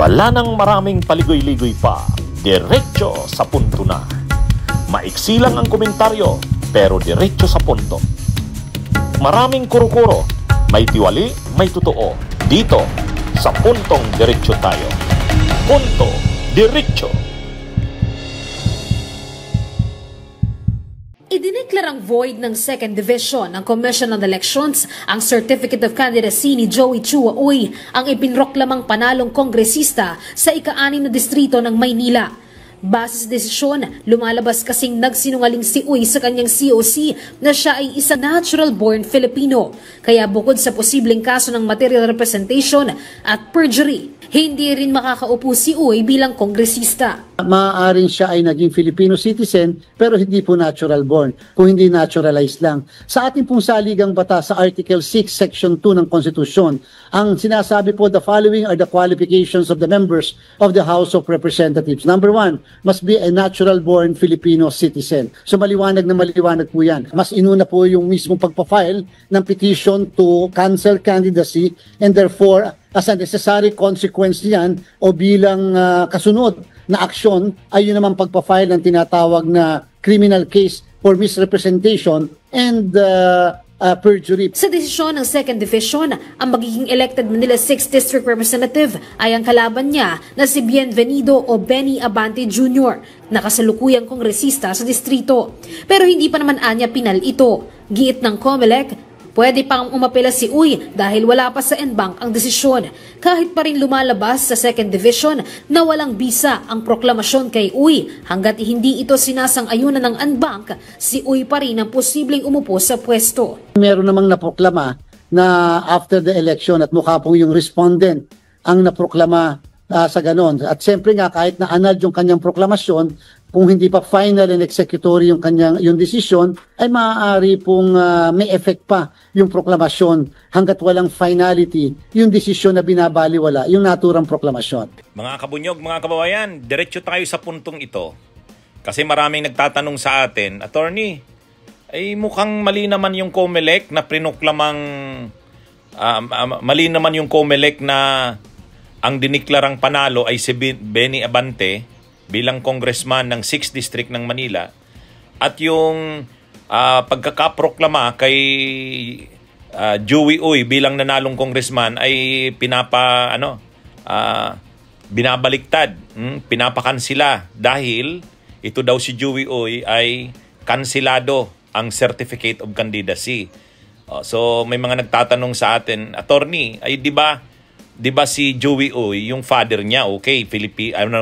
Wala nang maraming paligoy-ligoy pa, diretso sa punto na. Maiksi lang ang komentaryo, pero diretso sa punto. Maraming kuro-kuro, may tiwali, may totoo. Dito, sa Puntong Diretso tayo. Punto Diretso. Idineklarang void ng Second Division ng Commission on Elections ang Certificate of Candidacy ni Joey Chua Uy, ang ipinroklamang panalong kongresista sa ika-6 na distrito ng Maynila. Base sa desisyon, lumalabas kasing nagsinungaling si Uy sa kanyang COC na siya ay isang natural-born Filipino. Kaya bukod sa posibleng kaso ng material representation at perjury, hindi rin makakaupo si Uy bilang kongresista. Maaaring siya ay naging Filipino citizen pero hindi po natural born, kung hindi naturalized lang. Sa ating pong saligang batas sa Article 6, Section 2 ng Konstitusyon, ang sinasabi po, the following are the qualifications of the members of the House of Representatives. Number 1, must be a natural born Filipino citizen. So maliwanag na maliwanag po yan. Mas inuna po yung mismong pagpa-file ng petition to cancel candidacy, and therefore as a necessary consequence niyan o bilang kasunod na aksyon ay yun naman pagpa-file ng tinatawag na criminal case for misrepresentation and perjury. Sa desisyon ng Second Division, ang magiging elected Manila 6th District Representative ay ang kalaban niya na si Bienvenido o Benny Abante Jr., na kasalukuyang kongresista sa distrito. Pero hindi pa naman anya pinal ito. Giit ng COMELEC, pwede pang umapela si Uy dahil wala pa sa NBank ang desisyon. Kahit pa rin lumalabas sa Second Division na walang bisa ang proklamasyon kay Uy, hanggat hindi ito sinasang-ayunan ng NBank, si Uy pa rin ang posibleng umupo sa pwesto. Meron namang naproklama na after the election at mukha pong yung respondent ang naproklama sa ganon. At siyempre nga kahit na annulled yung kanyang proklamasyon, kung hindi pa final and executory yung desisyon, ay maaari pong may effect pa yung proklamasyon hanggat walang finality yung desisyon na binabaliwala, yung naturang proklamasyon. Mga kabunyog, mga kababayan, diretso tayo sa puntong ito. Kasi maraming nagtatanong sa atin, Attorney, ay mukhang mali naman yung COMELEC na prinoklamang, mali naman yung COMELEC na ang diniklarang panalo ay si Benny Abante bilang congressman ng 6th District ng Manila, at yung pagkakaproklama kay Joey Uy bilang nanalong congressman ay binabaliktad, pinapakansila dahil ito daw si Joey Uy ay kansilado ang Certificate of Candidacy. So may mga nagtatanong sa atin, Attorney, ay di ba si Joey Uy, yung father niya, okay,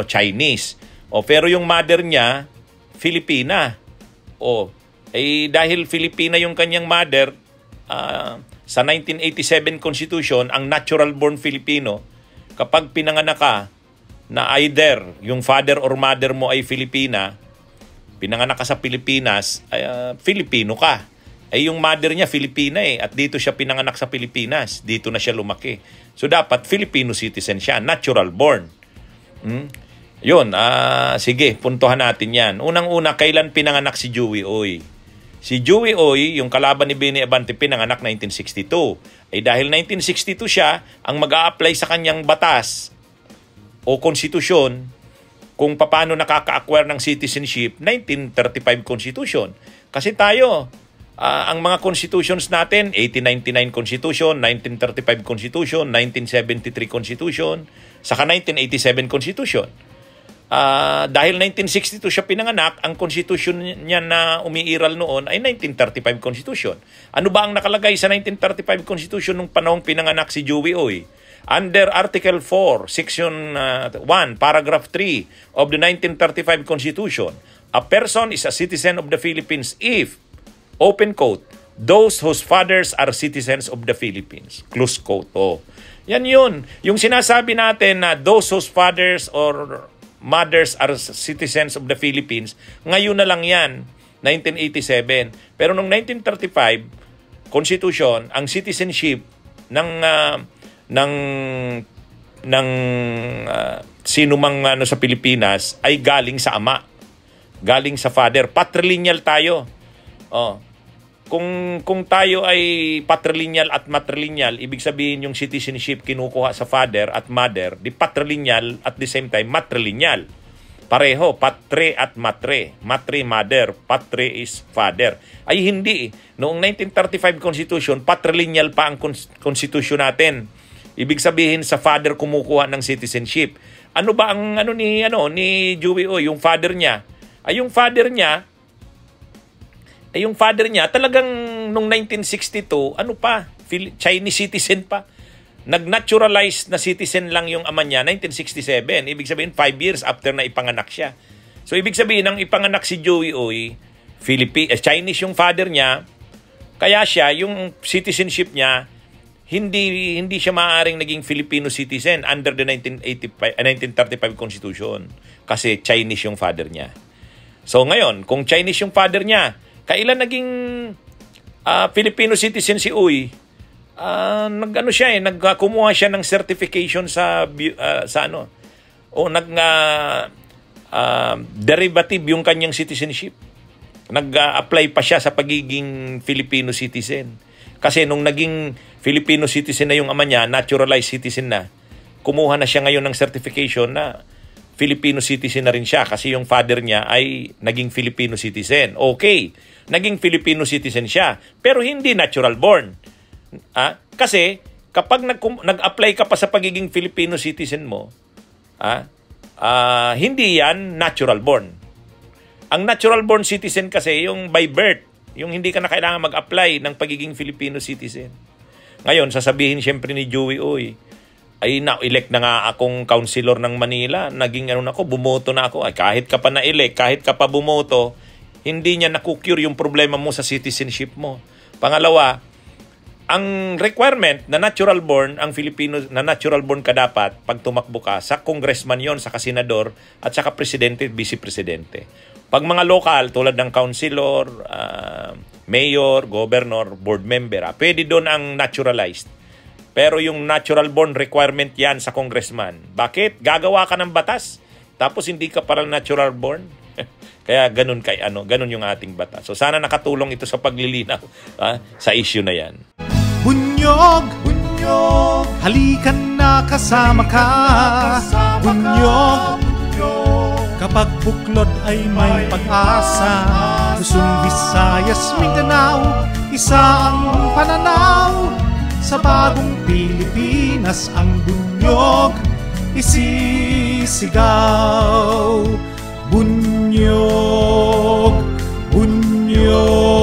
Chinese. Pero yung mother niya, Filipina. Dahil Filipina yung kanyang mother, sa 1987 Constitution, ang natural-born Filipino, kapag pinanganak ka na either yung father or mother mo ay Filipina, pinanganak ka sa Pilipinas, Filipino ka. Yung mother niya Filipina at dito siya pinanganak sa Pilipinas, dito na siya lumaki. So dapat Filipino citizen siya, natural-born. Yun, sige, puntuhan natin yan. Unang-una, kailan pinanganak si Joey Uy? Si Joey Uy, yung kalaban ni Benny Abante, pinanganak 1962. Dahil 1962 siya, ang mag-a-apply sa kanyang batas o konstitusyon kung paano nakaka-acquire ng citizenship, 1935 Constitution. Kasi tayo, ang mga constitutions natin, 1899 Constitution, 1935 Constitution, 1973 Constitution, saka 1987 Constitution. Dahil 1962 siya pinanganak, ang constitution niya na umiiral noon ay 1935 Constitution. Ano ba ang nakalagay sa 1935 Constitution nung panahong pinanganak si Joey Uy? Under Article 4, Section 1, Paragraph 3 of the 1935 Constitution, a person is a citizen of the Philippines if, open quote, those whose fathers are citizens of the Philippines, close quote. Yan yun. Yung sinasabi natin na those whose fathers or mothers are citizens of the Philippines, ngayon na lang yan, 1987. Pero noong 1935 Constitution, ang citizenship ng sino mang sa Pilipinas ay galing sa ama, galing sa father. Patrilineal tayo. kung tayo ay patrilineal at matrilineal, ibig sabihin yung citizenship kinukuha sa father at mother, di patrilineal at the same time matrilineal. Pareho, patre at matre. Matre, mother. Patre is father. Ay hindi. Noong 1935 Constitution, patrilineal pa ang Constitution natin. Ibig sabihin sa father kumukuha ng citizenship. Ano ba ang ni Joey O, yung father niya? Yung father niya talagang nung 1962, Chinese citizen pa. Nag-naturalize na citizen lang yung ama niya 1967. Ibig sabihin 5 years after na ipanganak siya. So ibig sabihin nang ipanganak si Joey Oy, Chinese yung father niya, kaya siya yung citizenship niya hindi siya maaaring naging Filipino citizen under the 1935 Constitution kasi Chinese yung father niya. So ngayon, kung Chinese yung father niya, kailan naging Filipino citizen si Uy? Nagkumuha siya ng certification derivative yung kanyang citizenship. Nag-apply pa siya sa pagiging Filipino citizen. Kasi nung naging Filipino citizen na yung ama niya, naturalized citizen na, kumuha na siya ngayon ng certification na Filipino citizen na rin siya kasi yung father niya ay naging Filipino citizen. Okay, naging Filipino citizen siya, pero hindi natural born. Kasi kapag nag-apply ka pa sa pagiging Filipino citizen mo, hindi yan natural born. Ang natural born citizen kasi yung by birth, yung hindi ka na kailangan mag-apply ng pagiging Filipino citizen. Ngayon, sasabihin siyempre ni Joey Oy, ay na-elect na nga akong councilor ng Manila, naging bumoto na ako. Ay, kahit ka pa na-elect, kahit ka pa bumoto, hindi niya nakukure yung problema mo sa citizenship mo. Pangalawa, ang requirement na natural born, ang Filipino na natural born ka dapat pag tumakbo ka, sa congressman yon, sa kasenador, at saka presidente at vice-presidente. Pag mga lokal, tulad ng councilor, mayor, governor, board member, pwede doon ang naturalized. Pero yung natural born requirement yan sa congressman. Bakit? Gagawa ka ng batas, tapos hindi ka parang natural born. Kaya ganun yung ating batas. So sana nakatulong ito sa paglilinaw sa issue na yan. Bunyog, halikan na kasama ka. Bunyog, kapag buklod ay may pag-asa. Luzon, Visayas, Mindanao, isa ang pananaw. Sa bagong Pilipinas ang bunyog isisigaw. Bunyog, bunyog.